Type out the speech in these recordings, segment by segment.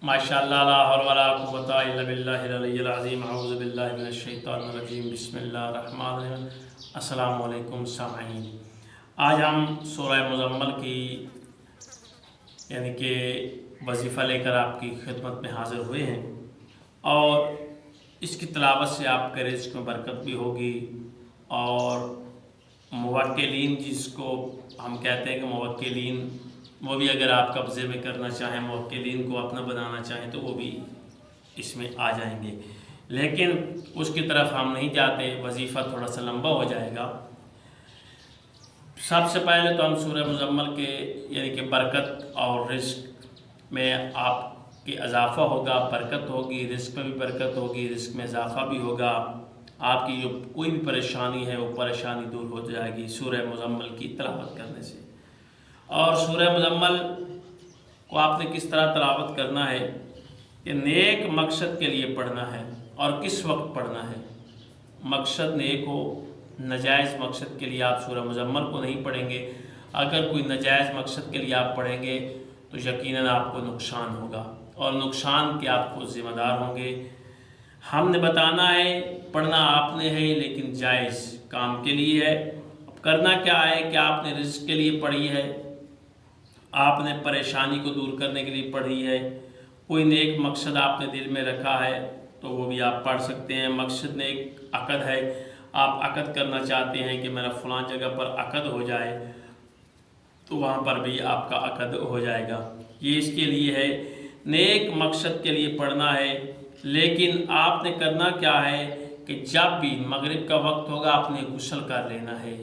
माशाअल्लाह ला हौल वला कुव्वता इल्ला बिल्लाहिल अलिय्यिल अज़ीम अऊज़ु बिल्लाहि मिनश शैतानिर रजीम बिस्मिल्लाहिर रहमानिर रहीम। अस्सलामु अलैकुम सामीन। आज हम सूरह मुज़म्मल की यानी कि वजीफ़ा लेकर आपकी खिदमत में हाज़िर हुए हैं और इसकी तिलावत से आपके रिज़्क़ में बरकत भी होगी और मुवक्किलीन जिसको हम कहते हैं कि मुवक्किलीन वो भी अगर आप कब्ज़े में करना चाहें, मुवक्किलीन को अपना बनाना चाहें तो वो भी इसमें आ जाएंगे, लेकिन उसकी तरफ हम नहीं जाते, वजीफ़ा थोड़ा सा लंबा हो जाएगा। सबसे पहले तो हम सूरह मुज़म्मल के यानी कि बरकत और रिज़्क़ में आपकी इजाफ़ा होगा, बरकत होगी, रिज़्क़ में भी बरकत होगी, रिज़्क़ में इजाफ़ा भी होगा। आपकी जो कोई भी परेशानी है वो परेशानी दूर हो जाएगी सूरह मुज़म्मल की तिलावत करने से। और सूरह मुज़म्मल को आपने किस तरह तिलावत करना है कि नेक मकसद के लिए पढ़ना है और किस वक्त पढ़ना है। मकसद नेक हो, नाजायज़ मकसद के लिए आप सूरह मुज़म्मल को नहीं पढ़ेंगे। अगर कोई नाजायज़ मकसद के लिए आप पढ़ेंगे तो यकीनन आपको नुकसान होगा और नुकसान के आपको ज़िम्मेदार होंगे। हमने बताना है, पढ़ना आपने है, लेकिन जायज़ काम के लिए है। अब करना क्या है कि आपने रिज़्क़ के लिए पढ़ी है, आपने परेशानी को दूर करने के लिए पढ़ी है, कोई नेक मकसद आपने दिल में रखा है तो वो भी आप पढ़ सकते हैं। मकसद नेक अक़द है, आप अक़द करना चाहते हैं कि मेरा फ़लाँ जगह पर अक़द हो जाए तो वहाँ पर भी आपका अक़द हो जाएगा। ये इसके लिए है, नेक मकसद के लिए पढ़ना है। लेकिन आपने करना क्या है कि जब भी मगरिब का वक्त होगा आपने गुस्ल कर लेना है,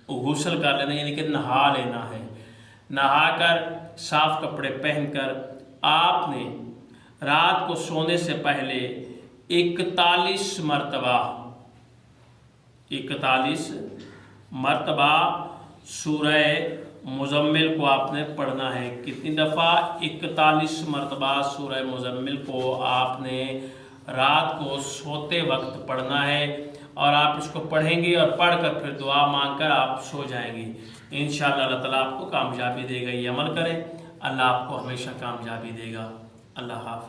गुस्ल कर लेना यानी कि नहा लेना है। नहाकर साफ़ कपड़े पहनकर आपने रात को सोने से पहले 41 मरतबा सूरह मुज़म्मिल को आपने पढ़ना है। कितनी दफ़ा? 41 मरतबा सूरह मुज़म्मिल को आपने रात को सोते वक्त पढ़ना है और आप इसको पढ़ेंगे और पढ़कर फिर दुआ मांगकर आप सो जाएंगे। इंशाअल्लाह अल्लाह ताला आपको कामयाबी देगा। ये अमल करें, अल्लाह आपको हमेशा कामयाबी देगा। अल्लाह हाफ़िज़।